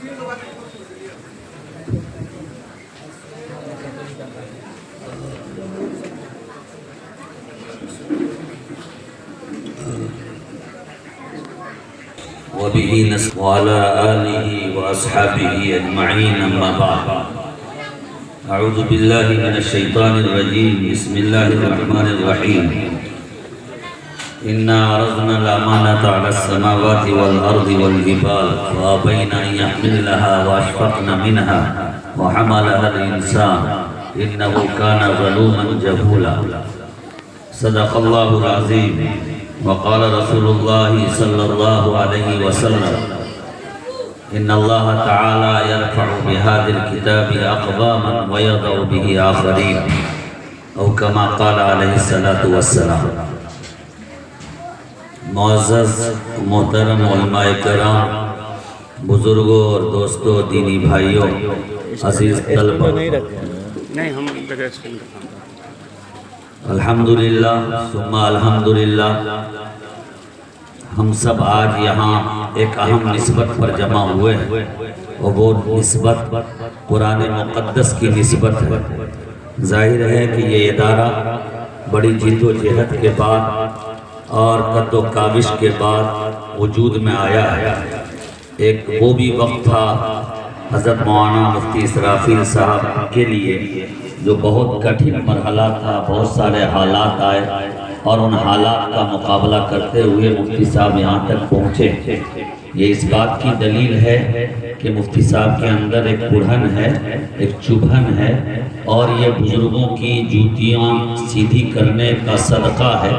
وبه نستعين وعلى آله وأصحابه أجمعين أما بعد أعوذ بالله من الشيطان الرجيم بسم الله الرحمن الرحيم إنا عرضنا الأمانة على السماوات والأرض والجبال فأبين أن يحملنها وأشفقن منها وحملها الإنسان إنه كان ظلوما جهولا صدق الله العظيم وقال رسول الله صلى الله عليه وسلم إن الله تعالى يرفع بهذا الكتاب أقواما ويضع به آخرين أو كما قال عليه الصلاة والسلام. معزز محترم علماء کرام، بزرگوں اور دوستوں، دینی بھائیوں، عزیز طلبہ، الحمدللہ ثم الحمدللہ ہم سب آج یہاں ایک اہم نسبت پر جمع ہوئے ہیں اور وہ نسبت قرآن مقدس کی نسبت ہے۔ ظاہر ہے کہ یہ ادارہ بڑی جد و جہد کے بعد اور قد و کاوش کے بعد وجود میں آیا ہے۔ ایک وہ بھی وقت تھا حضرت مولانا مفتی اسرافیل صاحب کے لیے جو بہت کٹھن مرحلہ تھا، بہت سارے حالات آئے اور ان حالات کا مقابلہ کرتے ہوئے مفتی صاحب یہاں تک پہنچے۔ یہ اس بات کی دلیل ہے کہ مفتی صاحب کے اندر ایک پڑھن ہے، ایک چبھن ہے، اور یہ بزرگوں کی جوتیاں سیدھی کرنے کا صدقہ ہے۔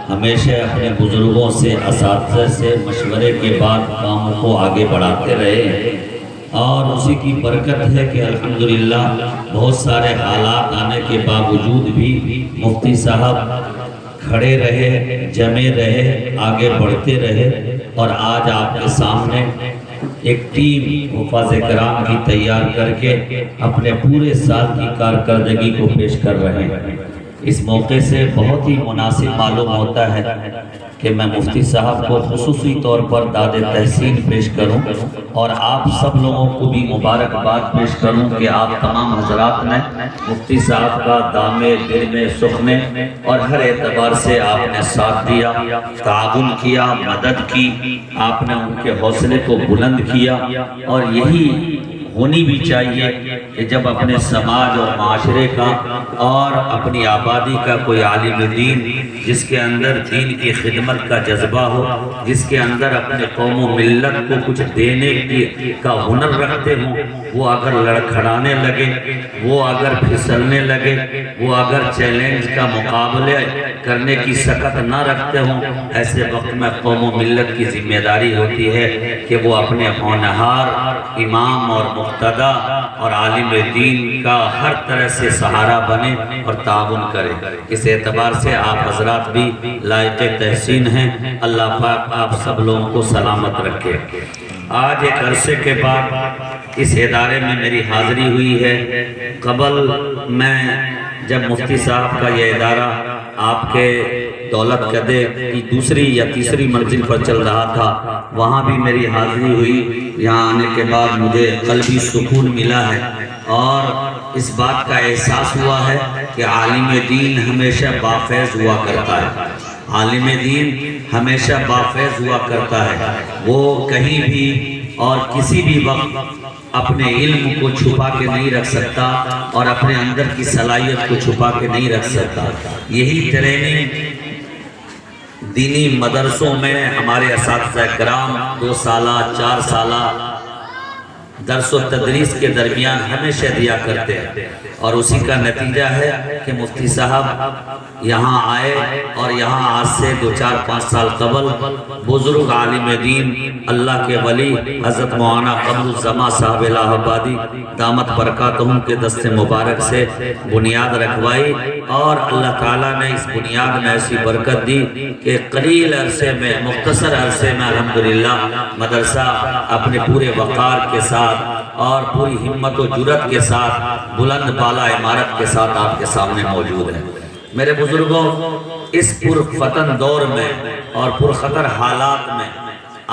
ہمیشہ اپنے بزرگوں سے، اساتذہ سے مشورے کے بعد کاموں کو آگے بڑھاتے رہے اور اسی کی برکت ہے کہ الحمدللہ بہت سارے حالات آنے کے باوجود بھی مفتی صاحب کھڑے رہے، جمے رہے، آگے بڑھتے رہے، اور آج آپ کے سامنے ایک ٹیم حفاظ کرام کی تیار کر کے اپنے پورے سال کی کارکردگی کو پیش کر رہے ہیں۔ اس موقع سے بہت ہی مناسب معلوم ہوتا ہے کہ میں مفتی صاحب کو خصوصی طور پر داد تحسین پیش کروں اور آپ سب لوگوں کو بھی مبارکباد پیش کروں کہ آپ تمام حضرات نے مفتی صاحب کا دامے دل میں سخنے اور ہر اعتبار سے آپ نے ساتھ دیا، تعاون کیا، مدد کی، آپ نے ان کے حوصلے کو بلند کیا، اور یہی ہونی بھی چاہیے کہ جب اپنے سماج اور معاشرے کا اور اپنی آبادی کا کوئی عالم دین جس کے اندر دین کی خدمت کا جذبہ ہو، جس کے اندر اپنے قوم و ملت کو کچھ دینے کا ہنر رکھتے ہوں، وہ اگر لڑکھڑانے لگے، وہ اگر پھسلنے لگے، وہ اگر چیلنج کا مقابلے کرنے کی سخت نہ رکھتے ہوں، ایسے وقت میں قوم و ملت کی ذمہ داری ہوتی ہے کہ وہ اپنے ہونہار امام اور مقتدی اور عالم دین کا ہر طرح سے سہارا بنے اور تعاون کرے۔ اس اعتبار سے آپ حضرات بھی لائق تحسین ہیں۔ اللہ پاک آپ سب لوگوں کو سلامت رکھے۔ آج ایک عرصے کے بعد اس ادارے میں میری حاضری ہوئی ہے۔ قبل میں جب مفتی صاحب کا یہ ادارہ آپ کے دولت قدے کی دوسری یا تیسری منزل پر چل رہا تھا، وہاں بھی میری حاضری ہوئی۔ یہاں آنے کے بعد مجھے قلبی سکون ملا ہے اور اس بات کا احساس ہوا ہے کہ عالم دین ہمیشہ بافیض ہوا کرتا ہے۔ عالم دین ہمیشہ بافیض ہوا کرتا ہے، وہ کہیں بھی اور کسی بھی وقت اپنے علم کو چھپا کے نہیں رکھ سکتا اور اپنے اندر کی صلاحیت کو چھپا کے نہیں رکھ سکتا۔ یہی ٹریننگ دینی مدرسوں میں ہمارے اساتذہ کرام 2 سالہ 4 سالہ درس و تدریس کے درمیان ہمیشہ دیا کرتے ہیں، اور اسی کا نتیجہ ہے کہ مفتی صاحب یہاں آئے اور یہاں آج سے 2-4-5 سال قبل بزرگ عالم دین اللہ کے ولی حضرت مولانا قمر الزمان صاحب الہ آبادی دامت برکاتہم کے دست مبارک سے بنیاد رکھوائی، اور اللہ تعالیٰ نے اس بنیاد میں ایسی برکت دی کہ قلیل عرصے میں، مختصر عرصے میں الحمدللہ مدرسہ اپنے پورے وقار کے ساتھ اور پوری ہمت و جرت کے ساتھ بلند بالا عمارت کے ساتھ آپ کے سامنے موجود ہے۔ میرے بزرگوں، اس پرفتن دور میں اور پرخطر حالات میں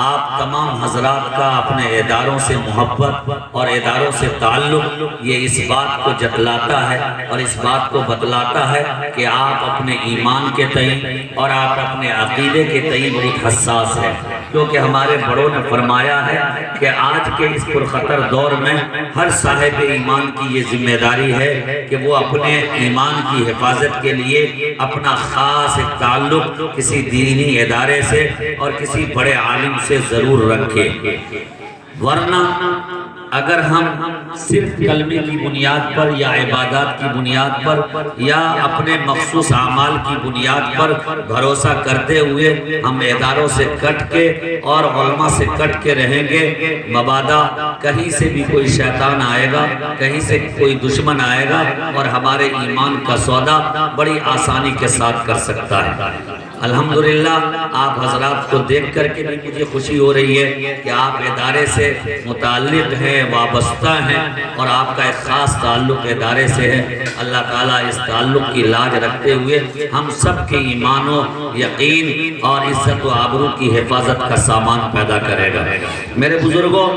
آپ تمام حضرات کا اپنے اداروں سے محبت اور اداروں سے تعلق یہ اس بات کو جتلاتا ہے اور اس بات کو بتلاتا ہے کہ آپ اپنے ایمان کے تئیں اور آپ اپنے عقیدے کے تئیں بہت حساس ہیں، کیونکہ ہمارے بڑوں نے فرمایا ہے کہ آج کے اس پرخطر دور میں ہر صاحب ایمان کی یہ ذمہ داری ہے کہ وہ اپنے ایمان کی حفاظت کے لیے اپنا خاص ایک تعلق کسی دینی ادارے سے اور کسی بڑے عالم سے ضرور رکھے، ورنہ اگر ہم صرف کلمے کی بنیاد پر یا عبادات کی بنیاد پر یا اپنے مخصوص اعمال کی بنیاد پر بھروسہ کرتے ہوئے ہم اداروں سے کٹ کے اور علماء سے کٹ کے رہیں گے، مبادا کہیں سے بھی کوئی شیطان آئے گا، کہیں سے کوئی دشمن آئے گا اور ہمارے ایمان کا سودا بڑی آسانی کے ساتھ کر سکتا ہے۔ الحمدللہ آپ حضرات کو دیکھ کر کے بھی مجھے خوشی ہو رہی ہے کہ آپ ادارے سے متعلق ہیں، وابستہ ہیں اور آپ کا ایک خاص تعلق ادارے سے ہے۔ اللہ تعالیٰ اس تعلق کی لاج رکھتے ہوئے ہم سب کے ایمان و یقین اور عزت و آبرو کی حفاظت کا سامان پیدا کرے گا۔ میرے بزرگوں،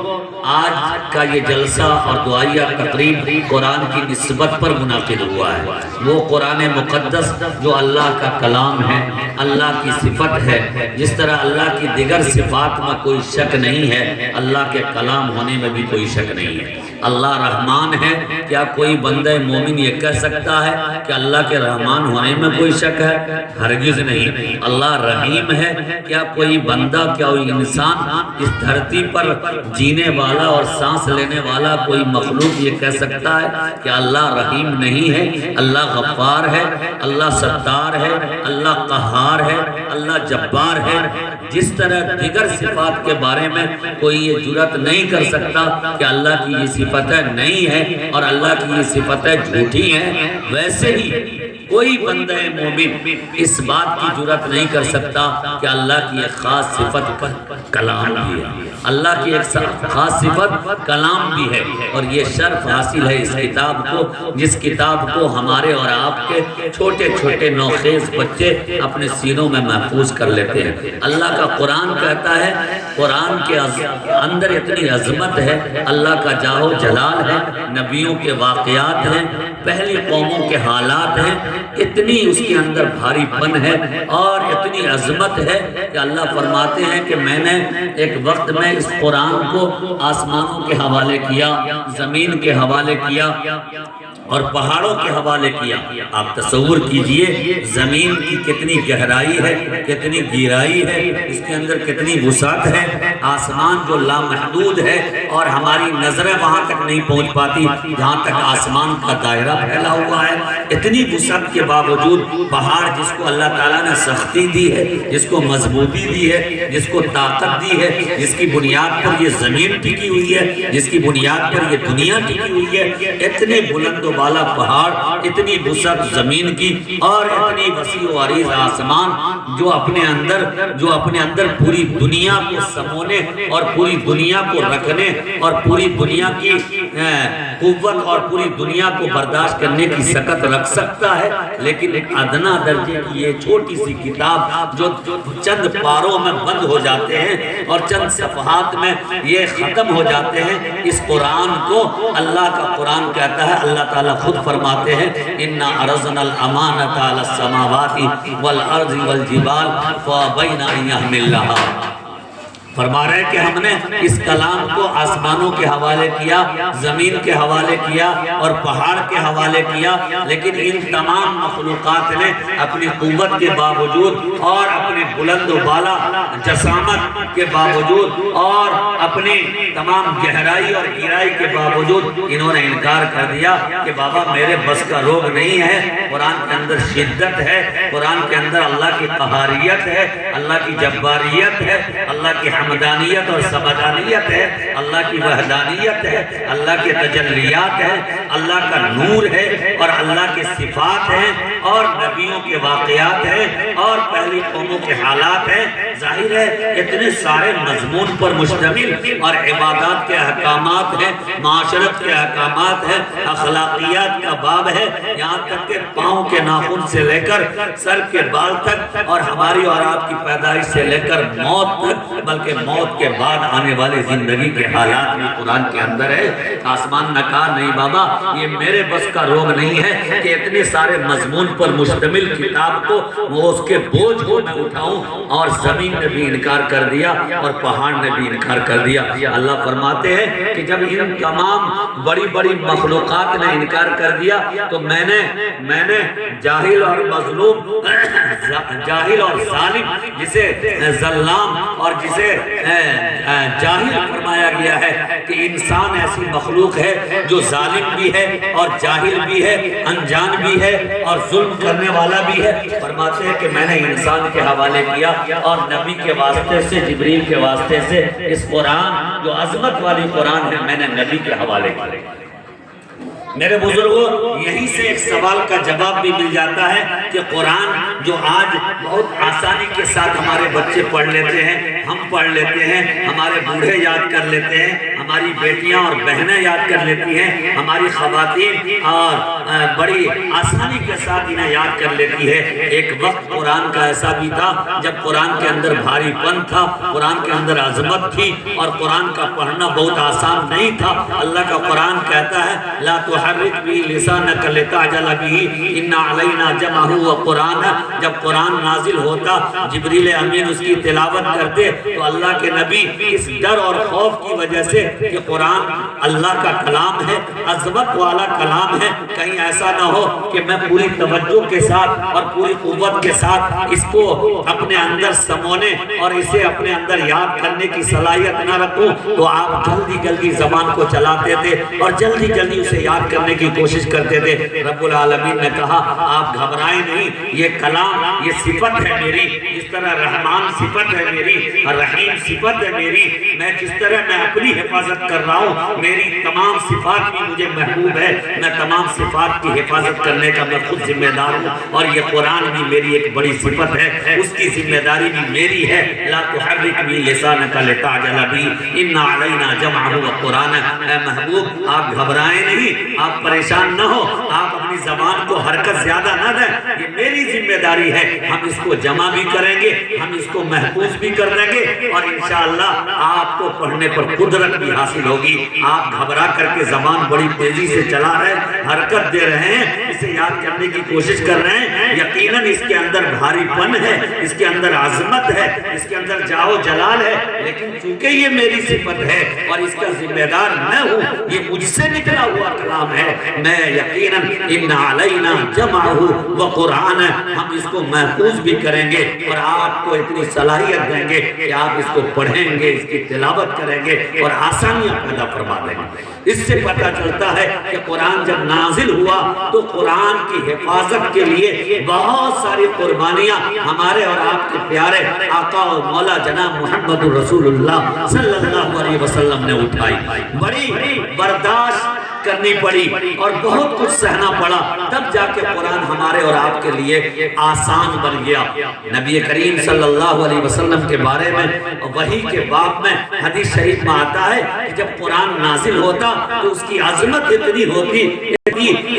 آج کا یہ جلسہ اور دعائیہ تقریب قرآن کی نسبت پر منعقد ہوا ہے۔ وہ قرآن مقدس جو اللہ کا کلام ہے، اللہ کی صفت ہے، جس طرح اللہ کی دیگر صفات میں کوئی شک نہیں ہے، اللہ کے کلام ہونے میں بھی کوئی شک نہیں ہے۔ اللہ رحمان ہے، کیا کوئی بندہ مومن یہ کہہ سکتا ہے کہ اللہ کے رحمان ہونے میں کوئی شک ہے؟ ہرگز نہیں۔ اللہ رحیم ہے، کیا کوئی بندہ، کیا کوئی انسان اس دھرتی پر جینے والا اور سانس لینے والا کوئی مخلوق یہ کہہ سکتا ہے کہ اللہ رحیم نہیں ہے؟ اللہ غفار ہے، اللہ ستار ہے، اللہ قہار ہے، اللہ جبار ہے۔ جس طرح دیگر صفات کے بارے میں کوئی یہ جرات نہیں کر سکتا کہ اللہ کی یہ صفتیں نہیں ہیں اور اللہ کی یہ صفتیں جھوٹی ہیں، ویسے ہی کوئی بندہ مومن اس بات کی جرات نہیں کر سکتا کہ اللہ کی ایک خاص صفت کلام بھی ہے، اللہ کی ایک خاص صفت کلام بھی ہے۔ اور یہ شرف حاصل ہے اس کتاب کو، جس کتاب کو ہمارے اور آپ کے چھوٹے چھوٹے نوخیز بچے اپنے سینوں میں محفوظ کر لیتے ہیں۔ اللہ کا قرآن کہتا ہے، قرآن کے اندر اتنی عظمت ہے، اللہ کا جاہ و جلال ہے، نبیوں کے واقعات ہیں، پہلی قوموں کے حالات ہیں، اتنی اس کے اندر بھاری پن ہے اور اتنی عظمت ہے کہ اللہ فرماتے ہیں کہ میں نے ایک وقت میں اس قرآن کو آسمانوں کے حوالے کیا، زمین کے حوالے کیا اور پہاڑوں کے حوالے کیا۔ آپ تصور کیجئے زمین کی کتنی گہرائی ہے، کتنی گہرائی ہے، اس کے اندر کتنی وسعت ہے، آسمان جو لامحدود ہے اور ہماری نظریں وہاں تک نہیں پہنچ پاتی جہاں تک آسمان کا دائرہ پھیلا ہوا ہے۔ اتنی وسعت کے باوجود پہاڑ جس کو اللہ تعالیٰ نے سختی دی ہے، جس کو مضبوطی دی ہے، جس کو طاقت دی ہے، جس کی بنیاد پر یہ زمین ٹکی ہوئی ہے، جس کی بنیاد پر یہ دنیا ٹکی ہوئی ہے، اتنے بلند و بالا پہاڑ، اتنی وسعت زمین کی اور اتنی وسیع و عریض آسمان جو اپنے اندر پوری دنیا کو سمونے اور پوری دنیا کو رکھنے اور پوری دنیا کی قوت اور پوری دنیا کو برداشت کرنے کی سکت رکھ سکتا ہے۔ لیکن ایک ادنا درجے کی یہ چھوٹی سی کتاب جو چند پاروں میں بند ہو جاتے ہیں اور چند صفحات میں یہ ختم ہو جاتے ہیں، اس قرآن کو اللہ کا قرآن کہتا ہے، اللہ تعالیٰ خود فرماتے ہیں اِنَّا عَرَضْنَا الْأَمَانَةَ عَلَى السَّمَاوَاتِ وَالْأَرْضِ وَالْجِبَالِ فَأَبَيْنَ أَن يَحْمِلْنَهَا۔ فرما رہے کہ ہم نے اس کلام کو آسمانوں کے حوالے کیا، زمین کے حوالے کیا اور پہاڑ کے حوالے کیا، لیکن ان تمام مخلوقات نے اپنی قوت کے باوجود اور اپنے بلند و بالا جسامت کے باوجود اور اپنی تمام گہرائی اور گہرائی کے باوجود انہوں نے انکار کر دیا کہ بابا میرے بس کا روگ نہیں ہے۔ قرآن کے اندر شدت ہے، قرآن کے اندر اللہ کی قہاریت ہے، اللہ کی جباریت ہے، اللہ کی حمدانیت اور سمدانیت ہے، اللہ کی وحدانیت ہے، اللہ کے تجلیات ہے، اللہ کا نور ہے اور اللہ کے صفات ہیں اور نبیوں کے واقعات ہیں اور پہلی قوموں کے حالات ہیں. ظاہر ہے اتنے سارے مضمون پر مشتمل اور عبادات کے احکامات ہیں، معاشرت کے احکامات ہیں، اخلاقیات کا باب ہے، یہاں تک کہ پاؤں کے ناخن سے لے کر سر کے بال تک اور ہماری اور آپ کی پیدائش سے لے کر موت تک، بلکہ موت کے بعد آنے والے زندگی کے حالات بھی قرآن کے اندر ہے. آسمان نے کہا نہیں بابا یہ میرے بس کا روگ نہیں ہے کہ اتنے سارے مضمون پر مشتمل کتاب کو وہ اس کے بوجھ کو میں اٹھاؤں. اور زمین نے بھی انکار کر دیا اور پہاڑ نے بھی انکار کر دیا. اللہ فرماتے ہیں کہ جب ان تمام بڑی بڑی مخلوقات نے انکار کر دیا تو میں نے جاہل اور مظلوم، جاہل اور ظالم، جسے ظلام اور جسے جاہل فرمایا گیا ہے کہ انسان ایسی مخلوق ہے جو ظالم بھی ہے اور جاہل بھی ہے، انجان بھی ہے اور ظلم کرنے والا بھی ہے. فرماتے ہیں کہ میں نے انسان کے حوالے کیا اور نبی کے واسطے سے، جبریل کے واسطے سے اس قرآن جو عظمت والی قرآن ہے میں نے نبی کے حوالے کیا. میرے بزرگوں یہیں سے ایک سوال کا جواب بھی مل جاتا ہے کہ قرآن جو آج بہت آسانی کے ساتھ ہمارے بچے پڑھ لیتے ہیں، ہم پڑھ لیتے ہیں، ہمارے بوڑھے یاد کر لیتے ہیں، ہماری بیٹیاں اور بہنیں یاد کر لیتی ہیں، ہماری خواتین اور بڑی آسانی کے ساتھ انہیں یاد کر لیتی ہے. ایک وقت قرآن کا ایسا بھی تھا جب قرآن کے اندر بھاری پن تھا، قرآن کے اندر عظمت تھی اور قرآن کا پڑھنا بہت آسان نہیں تھا. اللہ کا قرآن کہتا ہے لا تحرک بھی لسانک لتعجل بھی ان علینا جمعہ وقرآن. جب قرآن نازل ہوتا جبریل امین اس کی تلاوت کرتے تو اللہ کے نبی اس ڈر اور خوف کی وجہ سے کہ قرآن اللہ کا کلام ہے، عظمت والا کلام ہے، کہیں ایسا نہ ہو کہ میں پوری توجہ کے ساتھ اور پوری قوت کے ساتھ اس کو اپنے اندر سمونے اور اسے اپنے اندر یاد کرنے کی صلاحیت نہ رکھوں، تو آپ جلدی زبان کو چلاتے تھے اور جلدی اسے یاد کرنے کی کوشش کرتے تھے. رب العالمین نے کہا آپ گھبرائیں نہیں، یہ کلام یہ صفت ہے میری، جس طرح رحمان صفت ہے میری، رحیم صفت ہے میری، میں جس طرح میں اپنی حفاظت کر رہا ہوں میری تمام صفات بھی مجھے محبوب ہے، میں تمام صفات کی حفاظت کرنے کا میں خود ذمہ دار ہوں اور یہ قرآن بھی میری ایک بڑی صفت ہے، اس کی ذمہ داری بھی میری ہے. لا تحرک بھی لسانک لتعجل بھی ان علینا جمعہ وقرآن. اے محبوب آپ گھبرائیں نہیں، آپ پریشان نہ ہو، آپ اپنی زبان کو حرکت زیادہ نہ دیں، یہ میری ذمہ داری ہے. ہم اس کو جمع بھی کریں گے، ہم اس کو محفوظ بھی کر دیں گے اور انشاءاللہ آپ کو پڑھنے پر قدرت بھی حاصل ہوگی. آپ گھبرا کر کے زبان بڑی تیزی سے چلا رہے ہیں، حرکت دے رہے ہیں، اسے یاد کرنے کی کوشش کر رہے ہیں، یقیناً اس کے اندر بھاری پن ہے، اس کے اندر عظمت ہے، اس کے اندر جاؤ جلال ہے، لیکن چونکہ یہ میری صفت ہے اور اس کا ذمہ دار میں ہوں، یہ مجھ سے نکلا ہوا کلام ہے، میں یقیناً ان علینا جمعہ وقرآن ہم اس کو محفوظ بھی کریں گے اور آپ کو اتنی صلاحیت دیں گے کہ آپ اس کو پڑھیں گے، اس کی تلاوت کریں گے اور آسانیاں پیدا فرما دیں گے. اس سے پتہ چلتا ہے کہ قرآن جب نازل ہوا تو قرآن کی حفاظت کے لیے بہت ساری قربانیاں ہمارے اور آپ کے پیارے آقا و مولا جناب محمد رسول اللہ صلی اللہ علیہ وسلم نے اٹھائی. بڑی برداشت کرنی پڑی اور بہت کچھ سہنا پڑا، تب جا کے قرآن ہمارے اور آپ کے لیے آسان بن گیا. نبی کریم صلی اللہ علیہ وسلم کے بارے میں وحی کے باب میں حدیث شریف میں آتا ہے کہ جب قرآن نازل ہوتا تو اس کی عظمت اتنی ہوتی،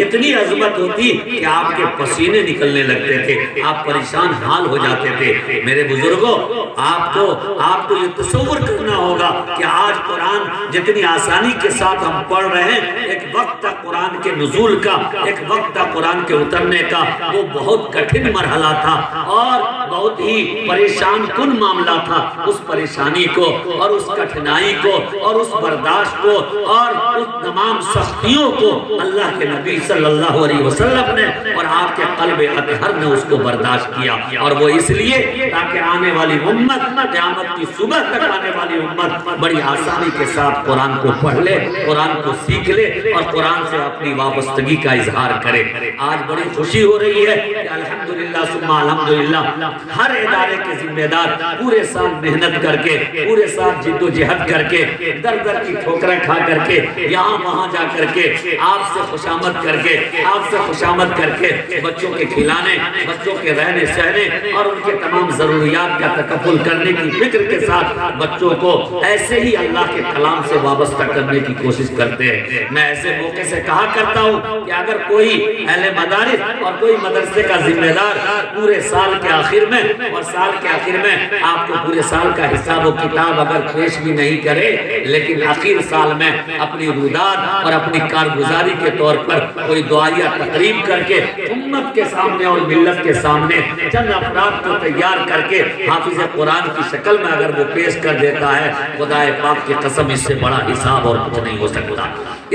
اتنی عظمت ہوتی کہ آپ کے پسینے نکلنے لگتے تھے، آپ پریشان حال ہو جاتے تھے. میرے بزرگوں آپ کو یہ تصور کرنا ہوگا کہ آج قرآن جتنی آسانی کے ساتھ ہم پڑھ رہے ہیں، ایک وقت تک قرآن کے نزول کا، ایک وقت تک قرآن کے اترنے کا وہ بہت کٹھن مرحلہ تھا اور بہت ہی پریشان کن معاملہ تھا. اس پریشانی کو اور اس کٹھنائی کو اور اس برداشت کو اور اس تمام سختیوں کو اللہ کے نبی صلی اللہ علیہ وسلم نے اور آپ کے قلب اطہر نے اس کو برداشت کیا، اور وہ اس لیے تاکہ آنے والی امت امت قیامت کی صبح تک آنے والی امت بڑی آسانی کے ساتھ قرآن کو پڑھ لے، قرآن کو سیکھ لے اور قرآن سے اپنی وابستگی کا اظہار کرے۔ آج بڑی خوشی ہو رہی ہے کہ الحمدللہ ثم الحمدللہ ہر ادارے کے ذمہ دار پورے سال محنت کر کے، پورے سال جد و جہد کر کے، در در کی ٹھوکریں کھا کر کے، یہاں وہاں جا کر کے، آپ سے خوشامد کر کے، آپ سے خوشامد کر کے بچوں کے کھلانے، بچوں کے رہنے سہنے اور ان کے تمام ضروریات کا تکفل کرنے کی فکر کے ساتھ بچوں کو ایسے ہی اللہ کے کلام سے وابستہ کرنے کی کوشش کرتے ہیں۔ میں ایسے موقع سے کہا کرتا ہوں کہ اگر کوئی اہل مدارس اور کوئی مدرسے کا ذمہ دار پورے سال کے آخر میں اور سال کے آخر میں آپ کو پورے سال کا حساب و کتاب اگر پیش بھی نہیں کرے، لیکن آخر سال میں اپنی روداد اور اپنی کارگزاری کے طور پر کوئی دعائیہ تقریب کر کے امت کے سامنے اور ملت کے سامنے چند افراد کو تیار کر کے حافظ قرآن کی شکل میں اگر وہ پیش کر دیتا ہے، خدا پاک کی قسم اس سے بڑا حساب اور کچھ نہیں ہو سکتا،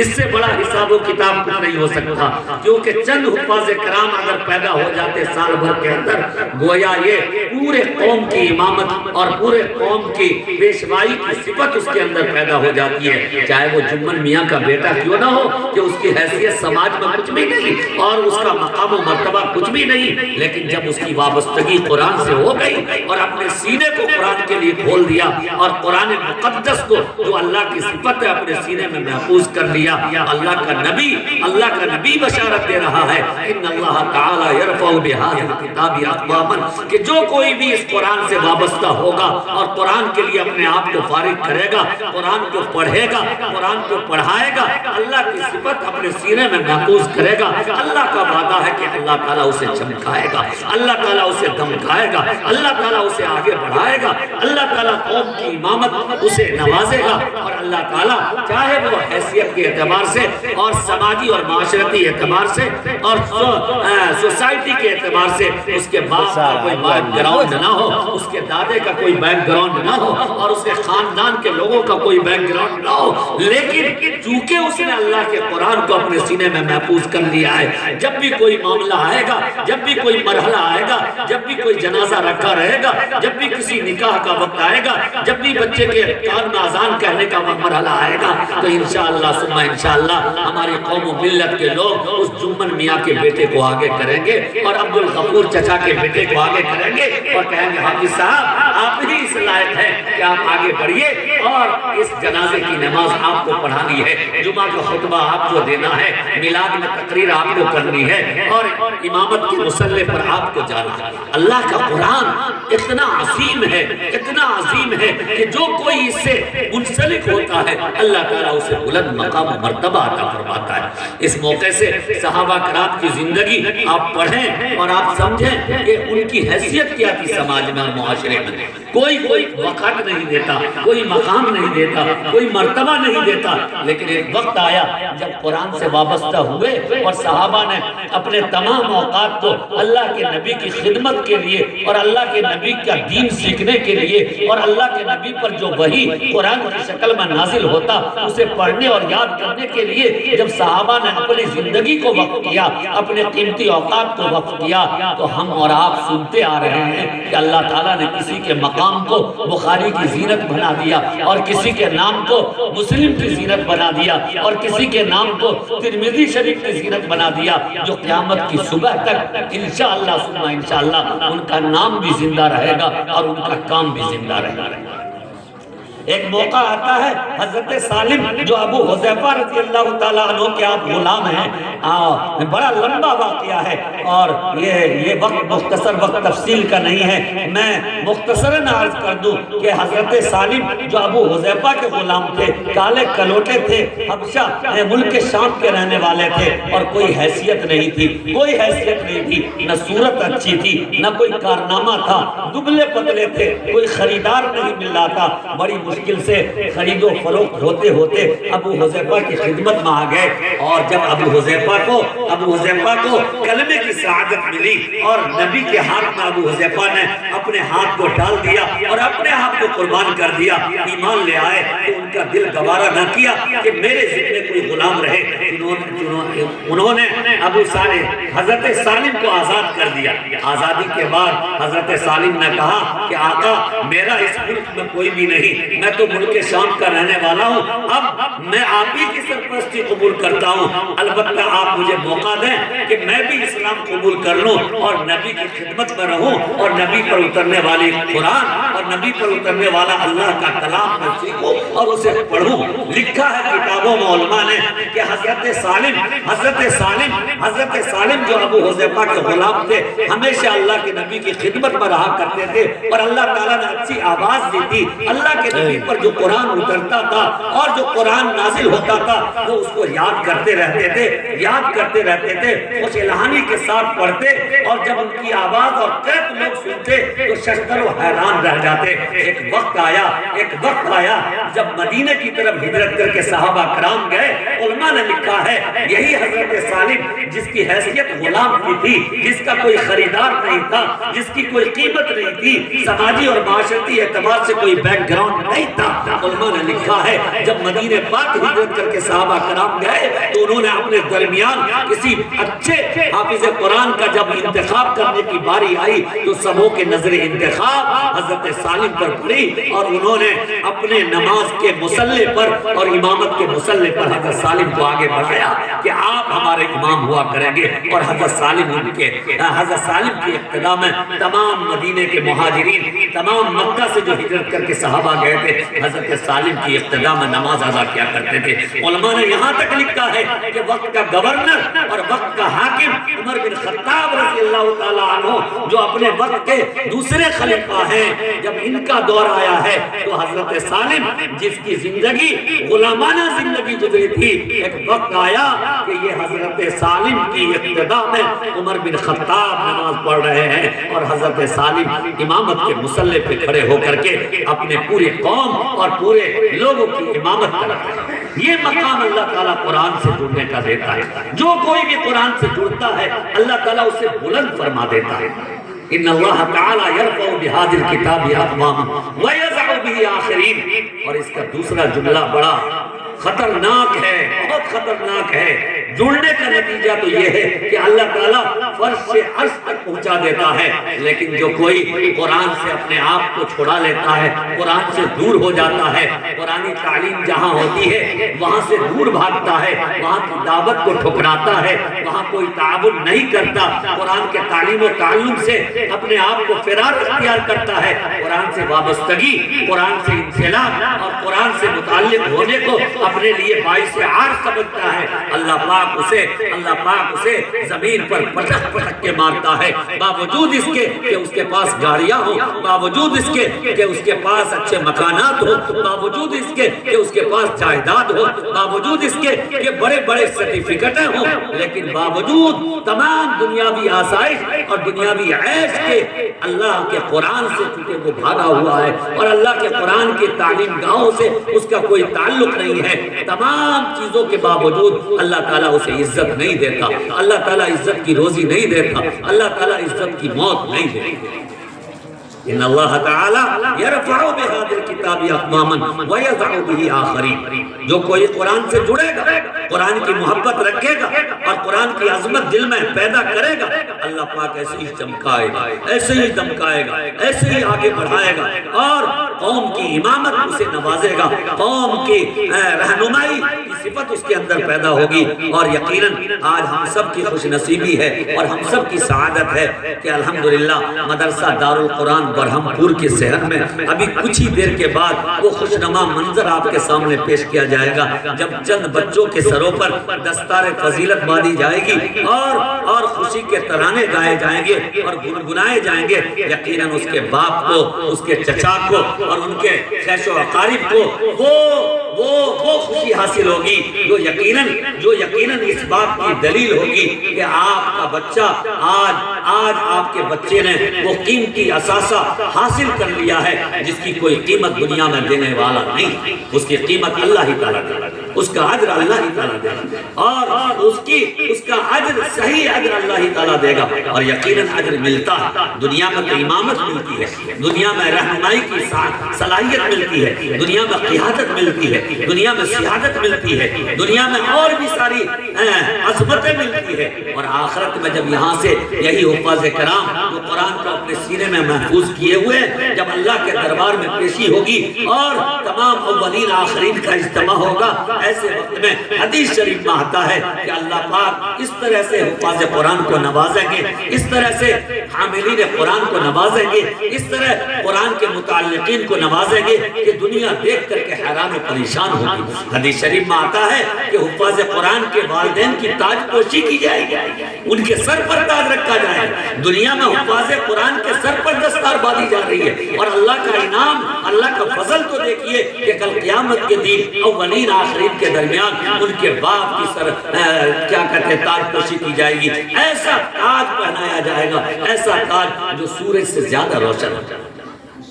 اس سے بڑا حساب و کتاب کچھ نہیں ہو سکتا۔ کیونکہ چند حفاظ کرام اگر پیدا ہو جاتے سال بھر کے اندر، گویا یہ پورے قوم کی امامت اور پورے قوم کی پیشوائی کی صفت اس کے اندر پیدا ہو جاتی ہے، چاہے وہ جمن میاں کا بیٹا کیوں نہ ہو کہ اس کی حیثیت سماج میں کچھ بھی نہیں اور اس کا مقام و مرتبہ کچھ بھی نہیں، لیکن جب اس کی وابستگی قرآن سے ہو گئی اور اپنے سینے کو قرآن کے لیے کھول دیا اور قرآن مقدس کو جو اللہ کی صفت ہے اپنے سینے میں محفوظ کر لیا، اللہ کا نبی بشارت دے رہا ہے ان اللہ تعالی یرفع بہذا الکتاب اقواما، کہ جو کوئی بھی اس قرآن سے وابستہ ہوگا اور قرآن کے لیے اپنے آپ کو فارغ کرے گا، قرآن کو پڑھے گا، قرآن کو پڑھائے گا، اللہ کی صفت اپنے سینے میں محفوظ کرے گا، اللہ کا وعدہ ہے کہ اللہ تعالیٰ اسے چمکائے گا، اللہ تعالیٰ اسے دمکائے گا، اللہ تعالیٰ اسے آگے بڑھائے گا، اللہ تعالیٰ قوم کی امامت اسے نوازے گا، اور اللہ تعالیٰ چاہے وہ حیثیت کے اعتبار سے اور سماجی اور معاشرتی اعتبار سے اور سوسائٹی کے اعتبار سے اس کے باپ کا کوئی بیک گراؤنڈ نہ ہو، اس کے دادے کا کوئی بیک گراؤنڈ نہ ہو اور اس کے خاندان کے لوگوں کا کوئی بیک گراؤنڈ نہ ہو، لیکن چونکہ اس نے اللہ کے قرآن کو اپنے سینے میں محفوظ کر لیا ہے، جب بھی کوئی معاملہ آئے گا، جب بھی کوئی مرحلہ آئے گا، جب بھی کوئی جنازہ رکھا رہے گا، جب بھی کسی نکاح کا وقت آئے گا، جب بھی بچے کے کان میں اذان کہنے کا مرحلہ آئے گا، تو انشاءاللہ ثم انشاءاللہ ہماری قوم و ملت کے لوگ اس جمن میاں کے بیٹے کو آگے کریں گے اور عبدالغفور چچا کے بیٹے کو آگے کریں گے اور کہیں گے حافظ صاحب آپ ہی اس لائق ہیں کہ آپ آگے بڑھیے اور اس جنازے کی نماز آپ کو پڑھانی ہے، جمعہ کا خطبہ آپ کو دینا ہے، میلاد میں تقریر آپ کو کرنی ہے اور امامت کے مصلح پر آپ کو جانا ہے۔ اللہ کا قرآن اتنا عظیم ہے، اتنا عظیم ہے کہ جو کوئی اس سے منسلک ہوتا ہے اللہ تعالیٰ اسے بلند مقام و مرتبہ عطا فرماتا ہے۔ اس موقع سے صحابہ کرام کی زندگی آپ پڑھیں اور آپ سمجھیں کہ ان کی حیثیت کیا تھی سماج میں اور معاشرے میں۔ کوئی وقت نہیں دیتا، کوئی مقام نہیں دیتا، کوئی مرتبہ نہیں دیتا، لیکن ایک وقت آیا جب قرآن سے وابستہ ہوئے اور صحابہ نے اپنے تمام اوقات کو اللہ کے نبی کی خدمت کے لیے اور اللہ کے نبی کا دین سیکھنے کے لیے اور اللہ کے نبی پر جو وحی قرآن کی شکل میں نازل ہوتا اسے پڑھنے اور یاد کرنے کے لیے جب صحابہ نے اپنی زندگی کو وقف کیا، اپنے قیمتی اوقات کو وقف کیا، تو ہم اور آپ سنتے آ رہے ہیں کہ اللہ تعالیٰ نے کسی کے مقام کو بخاری کی زینت بنا دیا اور کسی کے نام کو مسلم کی زینت بنا دیا اور کسی کے نام کو ترمذی شریف کی زینت بنا دیا، جو قیامت کی صبح تک انشاءاللہ ثم انشاءاللہ ان کا نام بھی زندہ رہے گا اور ان کا کام بھی زندہ رہے گا۔ ایک موقع آتا ہے حضرت سالم جو ابو حذیفہ رضی اللہ تعالیٰ عنہ کے آپ غلام ہیں، بڑا لمبا واقعہ ہے اور یہ وقت مختصر وقت تفصیل کا نہیں ہے، میں مختصراً عرض کر دوں کہ حضرت سالم جو ابو حذیفہ کے غلام تھے، کالے کلوٹے تھے، حبشہ ملک شام کے رہنے والے تھے اور کوئی حیثیت نہیں تھی، کوئی حیثیت نہیں تھی، نہ صورت اچھی تھی، نہ کوئی کارنامہ تھا، دبلے پتلے تھے، کوئی خریدار نہیں مل رہا تھا، بڑی مشکل سے خرید و فروخت ہوتے ہوتے ابو حذیفہ کی خدمت میں آ گئے، اور جب ابو حذیفہ کو کلمے کی سعادت ملی اور نبی کے ہاتھ میں ابو حذیفہ نے اپنے ہاتھ کو ڈال دیا اور اپنے آپ کو قربان کر دیا، ایمان لے آئے، تو ان کا دل گوارا نہ کیا کہ میرے ذمے کوئی غلام رہے۔ انہوں نے ابو صالح حضرت سالم کو آزاد کر دیا۔ آزادی کے بعد حضرت سالم نے کہا کہ آقا میرا اس ملک میں کوئی بھی نہیں، میں تو ملک شام کا رہنے والا ہوں، اب میں آپ ہی کی سرپرستی قبول کرتا ہوں، البتہ آپ مجھے موقع دیں کہ میں بھی اسلام قبول کر لوں اور نبی کی خدمت میں رہوں اور نبی پر اترنے والی قرآن اور نبی پر اترنے والا اللہ کا کلام میں سیکھوں اور اسے پڑھوں۔ لکھا ہے کتابوں میں علماء نے کہ حضرت سالم جو ابو حذیفہ کے غلام تھے، ہمیشہ اللہ کے نبی کی خدمت میں رہا کرتے تھے، اور اللہ تعالیٰ نے اچھی آواز دی تھی، اللہ کے نبی پر جو قرآن اترتا تھا اور جو قرآن نازل ہوتا تھا وہ اس کو یاد کرتے رہتے تھے، اس الہانی کے ساتھ پڑھتے، اور جب ان کی آواز اور قیت لوگ سنتے تو ششدر و حیران رہ جاتے۔ ایک وقت آیا جب مدینے کی طرف ہجرت کر کے صحابہ کرام گئے، علماء نے لکھا ہے یہی حضرت سالم جس کی حیثیت غلام کی تھی، جس کا کوئی خریدار نہیں تھا، جس کی کوئی قیمت نہیں تھی، سماجی اور معاشرتی اعتبار سے کوئی بیک گراؤنڈ نہیں تھا، علماء نے لکھا ہے جب مدینے پاک ہجرت کر کے صحابہ کرام گئے تو انہوں نے اپنے درمیان کسی اچھے حافظ قرآن کا جب انتخاب کرنے کی باری آئی تو سبوں کے نظر انتخاب حضرت سالم پر پڑی، اور انہوں نے اپنے نماز کے مصلح پر اور امامت کے مصلح پر حضرت سالم کو آگے بڑھایا کہ آپ ہمارے امام ہوا کریں گے، اور حضرت سالم کی اقتداء میں تمام مدینے کے مہاجرین، تمام مکہ سے جو ہجرت کر کے صحابہ گئے تھے، حضرت سالم کی اقتداء میں نماز ادا کیا کرتے تھے۔ علماء نے یہاں تک لکھا ہے کہ وقت کا گورنر اور وقت کا حاکم عمر بن خطاب رضی اللہ تعالیٰ عنہ جو اپنے وقت کے دوسرے خلیفہ ہیں، جب ان کا دور آیا ہے تو حضرت سالم جس کی زندگی غلامانہ زندگی گزری تھی، ایک وقت آیا کہ یہ حضرت سالم کی اقتداء میں عمر بن خطاب نماز پڑھ رہے ہیں، اور حضرت سالم امامت کے مصلح پہ کھڑے ہو کر کے اپنے پوری قوم اور پورے لوگوں کی امامت کرتے ہیں۔ یہ مقام اللہ تعالیٰ قرآن سے جڑنے کا دیتا ہے، جو کوئی بھی قرآن سے جڑتا ہے اللہ تعالیٰ اسے بلند فرما دیتا ہے۔ ان اللہ تعالیٰ یرفع بہذا الکتاب اقواما ویضع بہ آخرین، اور اس کا دوسرا جملہ بڑا خطرناک ہے، بہت خطرناک ہے۔ جڑنے کا نتیجہ تو یہ ہے کہ اللہ تعالیٰ فرش سے عرش تک پہنچا دیتا ہے، لیکن جو کوئی قرآن سے اپنے آپ کو چھڑا لیتا ہے، قرآن سے دور ہو جاتا ہے، قرآنی تعلیم جہاں ہوتی ہے وہاں سے دور بھاگتا ہے، وہاں کی دعوت کو ٹھکراتا ہے، وہاں کوئی تعاون نہیں کرتا، قرآن کے تعلیم و تعلم سے اپنے آپ کو فرار اختیار کرتا ہے، قرآن سے وابستگی، قرآن سے انسلاک اور قرآن سے متعلق ہونے کو اپنے لیے باعث عار سمجھتا ہے، اللہ پاک اسے زمین پر پٹک پٹک کے مارتا ہے، باوجود اس کے کہ اس کے پاس گاڑیاں ہوں، باوجود اس کے کہ اس کے پاس اچھے مکانات ہو، باوجود اس کے کہ اس کے پاس جائیداد ہو، باوجود اس کے کہ بڑے بڑے سرٹیفکیٹیں ہوں، لیکن باوجود تمام دنیاوی آسائش اور دنیاوی عیش کے اللہ کے قرآن سے چونکہ وہ بھاگا ہوا ہے اور اللہ کے قرآن کی تعلیم گاہوں سے اس کا کوئی تعلق نہیں ہے، تمام چیزوں کے باوجود اللہ تعالیٰ اسے عزت نہیں دیتا، اللہ تعالیٰ عزت کی روزی نہیں دیتا، اللہ تعالیٰ عزت کی موت نہیں دیتا۔ ان اللہ تعالیٰ یرفع بہذا الکتاب اقواما ویضع بہ آخرین، جو کوئی قرآن سے جڑے گا، قرآن کی محبت رکھے گا اور قرآن کی عظمت دل میں پیدا کرے گا، اللہ پاک ایسے ہی چمکائے گا، ایسے ہی دمکائے گا، ایسے ہی آگے بڑھائے گا، اور قوم کی امامت اسے نوازے گا، قوم کی رہنمائی کی صفت اس کے اندر پیدا ہوگی، اور یقیناً آج ہم سب کی خوش نصیبی ہے اور ہم سب کی سعادت ہے کہ الحمدللہ مدرسہ دارالقرآن برہم پور کے صحن میں ابھی کچھ ہی دیر کے بعد وہ خوشنما منظر آپ کے سامنے پیش کیا جائے گا، جب چند بچوں کے سروں پر دستار فضیلت باندھی جائے گی اور خوشی کے ترانے گائے جائیں گے اور گنگنائے جائیں گے، یقیناً اس کے باپ کو، اس کے چچا کو اور ان کے خیش و اقارب کو وہ خوشی حاصل ہوگی جو یقیناً اس بات کی دلیل ہوگی کہ آپ کا بچہ آج آپ کے بچے نے وہ قیمتی اثاثہ حاصل کر لیا ہے جس کی کوئی قیمت دنیا میں دینے والا نہیں، اس کی قیمت اللہ ہی تعالیٰ دے، اس کا اجر اللہ ہی تعالیٰ دے گا، اور اس کا اجر صحیح اجر اللہ ہی تعالیٰ دے گا، اور یقیناً اجر ملتا ہے۔ دنیا میں تو امامت ملتی ہے، دنیا میں رہنمائی کی صلاحیت ملتی ہے، دنیا میں قیادت ملتی ہے، دنیا میں سیادت ملتی ہے، دنیا میں اور بھی ساری عظمتیں ملتی ہے، اور آخرت میں جب یہاں سے یہی حفاظ کرام جو قرآن کو اپنے سینے میں محفوظ کیے ہوئے جب اللہ کے دربار میں پیشی ہوگی اور تمام اولین آخرین کا اجتماع ہوگا، ایسے وقت میں حدیث شریف میں آتا ہے کہ اللہ پاک اس طرح سے حفاظ قرآن کو نوازیں گے، اس طرح سے حاملین قرآن کو نوازیں گے، اس طرح قرآن کے متعلقین کو نوازیں گے کہ دنیا دیکھ کر کے حیران و پریشان ہوگی۔ حدیث شریف میں آتا ہے کہ حفاظ قرآن کے والدین کی تاج پوشی کی جائے گی، ان کے سر پر تاج رکھا جائے گا۔ دنیا میں حفاظ قرآن کے سر پر دستار باندھی جا رہی ہے، اور اللہ کا انعام، اللہ کا فضل تو دیکھیے کہ کل قیامت کے دن اولین آخرین کے درمیان ان کے باپ کی سر کیا کہتے ہیں تاج پوشی کی جائے گی، ایسا تاج پہنایا جائے گا، ایسا تاج جو سورج سے زیادہ روشن ہو جائے گا۔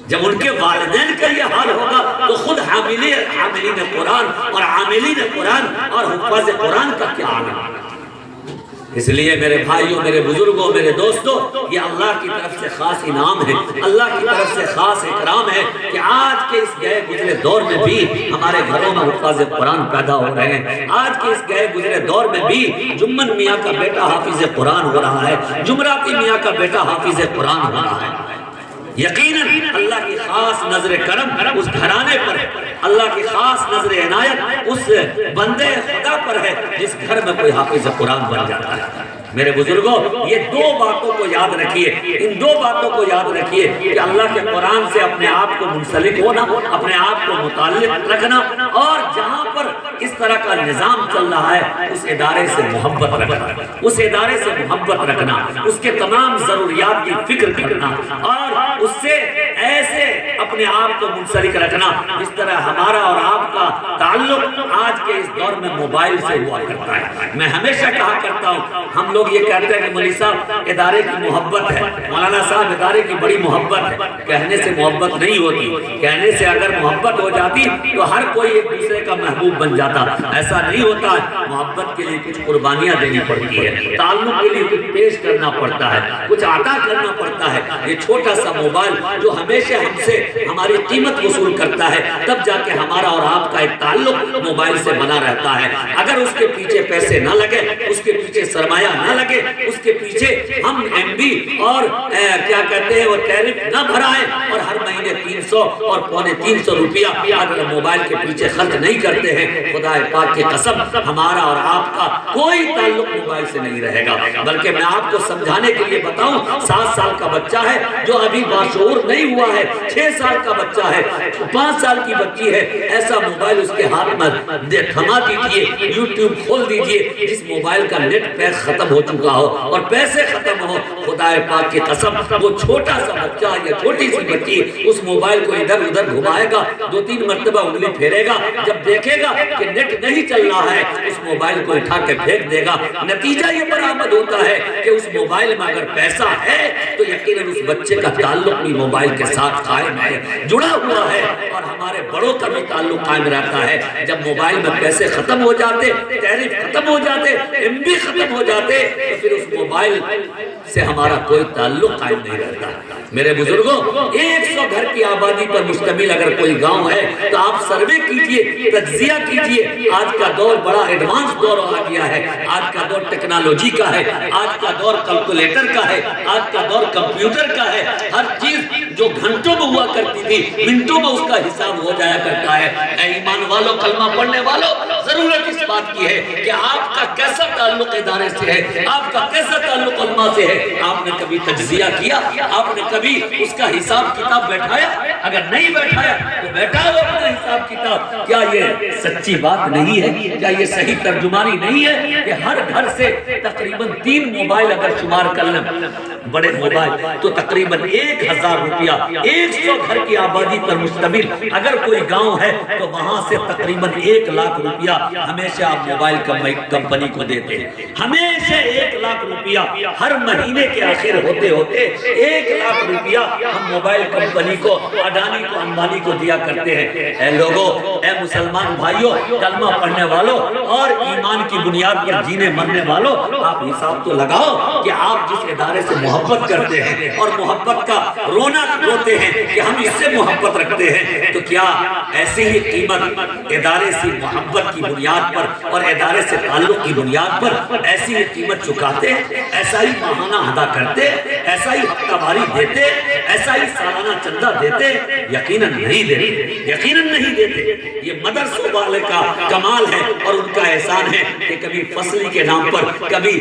جب ان کے والدین کا یہ حال ہوگا تو خود حاملین قرآن اور عاملین قرآن اور حفاظ قرآن کا کیا حال ہے؟ اس لیے میرے بھائیوں، میرے بزرگوں، میرے دوستوں، یہ اللہ کی طرف سے خاص انعام ہے، اللہ کی طرف سے خاص اکرام ہے کہ آج کے اس گئے گزرے دور میں بھی ہمارے گھروں میں حفاظ قرآن پیدا ہو رہے ہیں۔ آج کے اس گئے گزرے دور میں بھی جمن میاں کا بیٹا حافظ قرآن ہو رہا ہے، جمراتی میاں کا بیٹا حافظ قرآن ہو رہا ہے۔ یقیناً اللہ کی خاص نظر کرم اس گھرانے پر، اللہ کی خاص نظر عنایت اس بندے خدا پر ہے جس گھر میں کوئی حافظ قرآن بن جاتا ہے۔ میرے بزرگوں، یہ دو باتوں کو یاد رکھیے، ان دو باتوں کو یاد رکھیے کہ اللہ کے قرآن سے اپنے آپ کو منسلک ہونا، اپنے آپ کو متعلق رکھنا، اور جہاں پر اس طرح کا نظام چل رہا ہے اس ادارے سے محبت رکھنا، اس ادارے سے محبت رکھنا، اس کے تمام ضروریات کی فکر کرنا، اور اس سے ایسے اپنے آپ کو منسلک رکھنا جس طرح ہمارا اور آپ کا تعلق آج کے اس دور میں موبائل سے ہوا کرتا ہے۔ میں ہمیشہ کہا کرتا ہوں، ہم لوگ یہ کہتے ہیں کہ مولوی صاحب ادارے کی محبت ہے، مولانا صاحب ادارے کی بڑی محبت ہے۔ کہنے سے محبت نہیں ہوتی، کہنے سے اگر محبت ہو جاتی تو ہر کوئی ایک دوسرے کا محبوب بن جاتا، ایسا نہیں ہوتا۔ محبت کے لیے کچھ قربانیاں دینی پڑتی ہے، تعلق کے لیے کچھ پیش کرنا پڑتا ہے، کچھ عطا کرنا پڑتا ہے۔ یہ چھوٹا سا موبائل جو ہمیشہ ہم سے ہماری قیمت وصول کرتا ہے، تب جا کے ہمارا اور آپ کا ایک تعلق موبائل سے بنا رہتا ہے۔ اگر اس کے پیچھے پیسے نہ لگے، اس کے پیچھے سرمایہ نہ لگے، اس کے پیچھے ہم ایم بی اور کیا کہتے ہیں وہ ٹیرف نہ بھرائیں، اور ہر مہینے 300 اور پونے 300 روپیہ اگر موبائل کے پیچھے خرچ نہیں کرتے ہیں، خدا پاک کی قسم ہمارا اور آپ کا کوئی تعلق موبائل سے نہیں رہے گا۔ بلکہ میں آپ کو سمجھانے کے لیے بتاؤں، 7 سال کا بچہ ہے جو ابھی باشعور نہیں ہوا ہے، 6 سال کا بچہ ہے، 5 سال کی بچی ہے، ایسا موبائل اس کے ہاتھ میں تھما دیجیے، یوٹیوب کھول دیجیے، جس موبائل کا نیٹ پیک ختم ہو چکا ہو اور پیسے ختم ہو، خدا پاک کی قسم وہ چھوٹا سا بچہ یا چھوٹی سی بچی اس موبائل کو ادھر ادھر گھمائے گا، 2-3 مرتبہ انگلی پھیرے گا، جب دیکھے گا کہ نیٹ نہیں چل رہا ہے اس موبائل کو اٹھا کے پھینک دے گا۔ نتیجہ یہ برآمد ہوتا ہے کہ اس موبائل میں اگر پیسہ ہے تو یقیناً اس بچے کا تعلق بھی موبائل کے ساتھ قائم ہے، جڑا ہوا ہے، اور ہمارے بڑوں کا بھی تعلق قائم رہتا ہے۔ جب موبائل میں پیسے ختم ہو جاتے، ٹیرف ختم ہو جاتے، ایم بی ختم ہو جاتے، تو پھر اس موبائل سے ہمارا کوئی تعلق قائم نہیں رہتا۔ میرے بزرگوں، 100 گھر کی آبادی پر مشتمل اگر کوئی گاؤں ہے تو آپ سروے کیجئے، تجزیہ کیجئے۔ آج کا دور بڑا ایڈوانس دور آ گیا ہے، آج کا دور ٹیکنالوجی کا ہے، آج کا دور کیلکولیٹر کا ہے، آج کا دور کمپیوٹر کا ہے۔ ہر چیز جو گھنٹوں میں ہوا کرتی تھی منٹوں میں اس کا حساب ہو جایا کرتا ہے۔ اے ایمان والو، کلمہ پڑھنے والو، ضرورت اس بات کی ہے کہ آپ کا کیسا تعلق ادارے سے ہے، آپ کا کیسا تعلق علماء سے ہے۔ آپ نے کبھی تجزیہ کیا؟ آپ نے کبھی اس کا حساب کتاب بیٹھایا؟ اگر نہیں بیٹھایا تو بیٹھاؤ اپنا حساب کتاب۔ کیا یہ سچی بات نہیں ہے؟ کیا یہ صحیح ترجمانی نہیں ہے کہ ہر گھر سے تقریباً 3 موبائل اگر شمار کر لیں، بڑے موبائل تو تقریباً 1000 روپیہ 100 گھر کی آبادی پر مشتمل اگر کوئی گاؤں ہے تو وہاں سے تقریباً 1 لاکھ روپیہ ہمیشہ آپ موبائل کمپنی کو دیتے ہیں. ہمیشہ 1 لاکھ روپیہ ہر مہینے کے آخر ہوتے ہوتے 1 لاکھ روپیہ ہم موبائل کمپنی کو، اڈانی کو، امبانی کو دیا کرتے ہیں. اے لوگوں، اے مسلمان بھائیوں، کلمہ پڑھنے والوں اور ایمان کی بنیاد پر جینے مرنے والوں، آپ حساب تو لگاؤ کہ آپ جس ادارے سے محبت کرتے ہیں اور محبت کا رونا روتے ہیں کہ ہم اس سے محبت رکھتے ہیں، تو کیا ایسے ہی قیمت ادارے سے محبت کی بنیاد پر اور ادارے سے تعلق کی بنیاد پر ایسی ہی قیمت چکاتے، ایسا ہی ماہانہ ادا کرتے، ایسا ہی ہفتہ واری دیتے، ایسا ہی سالانہ چندہ دیتے؟ یقیناً نہیں دیتے، یقیناً نہیں دیتے. یہ مدرسوں والے کا کمال ہے اور ان کا احسان ہے کہ کبھی فصلی کے نام پر، کبھی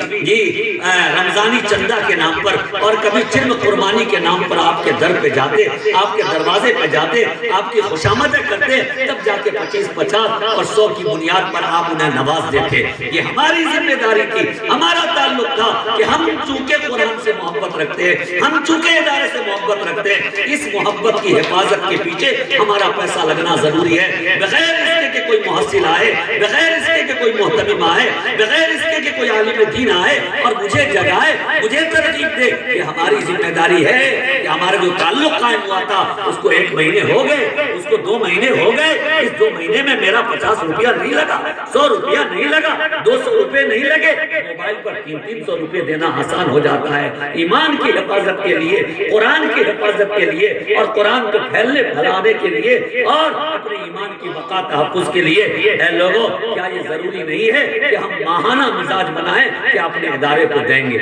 رمضانی چندہ کے نام پر اور کبھی چرم قربانی کے نام پر آپ کے در پہ جاتے، آپ کے دروازے پہ جاتے، آپ کی خوشامدیں کرتے، تب جا کے 25، 50 اور 100 کی بنیاد پر آپ انہیں نواز دیتے. یہ ہماری ذمہ داری تھی، ہمارا تعلق تھا کہ ہم چونکہ قرآن سے محبت رکھتے ہیں، ہم چونکہ ادارے سے محبت رکھتے ہیں، اس محبت کی حفاظت کے پیچھے ہمارا پیسہ لگنا ضروری ہے. بغیر اس کے کہ کوئی محصل آئے، بغیر اس کے کہ کوئی محتمم آئے، بغیر اس کے کہ کوئی عالم دین آئے اور مجھے جگائے، مجھے ترغیب دے، یہ ہماری ذمہ داری ہے کہ ہمارا جو تعلق قائم ہوا تھا اس کو 1 مہینے ہو گئے، اس کو 2 مہینے ہو گئے، اس 2 مہینے میں میرا 50 روپیہ نہیں لگا، 100 روپیہ نہیں لگا، 200 روپے نہیں لگے. موبائل پر 300 روپے دینا آسان ہو جاتا ہے. ایمان کی حفاظت کے لیے، قرآن کی حفاظت کے لیے اور قرآن کو پھیلنے پھیلانے کے لیے اور اپنے ایمان کی بقا تحفظ کے لیے، اے لوگوں، کیا یہ ضروری نہیں ہے کہ ہم ماہانہ مزاج بنائیں کہ اپنے ادارے کو دیں گے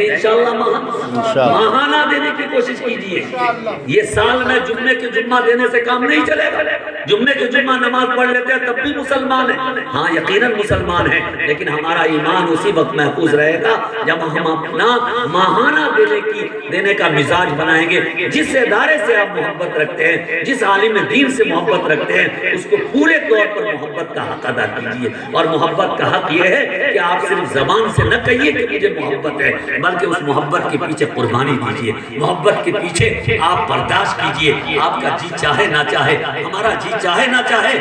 انشاءاللہ ماہانہ دینے کی کوشش کیجئے. یہ سال میں جمعے کے جمعہ دینے سے کام نہیں چلے گا. جمعے کے جمعہ نماز پڑھ لیتے ہیں تب بھی مسلمان ہیں، ہاں یقیناً مسلمان ہیں، لیکن ہمارا ایمان اسی وقت محفوظ رہے گا جب ہم اپنا ماہانہ دینے کا مزاج بنائیں گے. جس ادارے سے آپ محبت رکھتے ہیں، جس عالم دین سے محبت رکھتے ہیں، اس کو پورے طور پر محبت کا حق ادا کیجئے. اور محبت کا حق یہ ہے کہ آپ صرف زبان سے نہ کہیے کہ مجھے محبت ہے، بلکہ اس محبت کے پیچھے قربانی دیجئے، محبت کے پیچھے آپ برداشت کیجئے. آپ کا جی چاہے نہ چاہے، ہمارا جی چاہے نہ چاہے،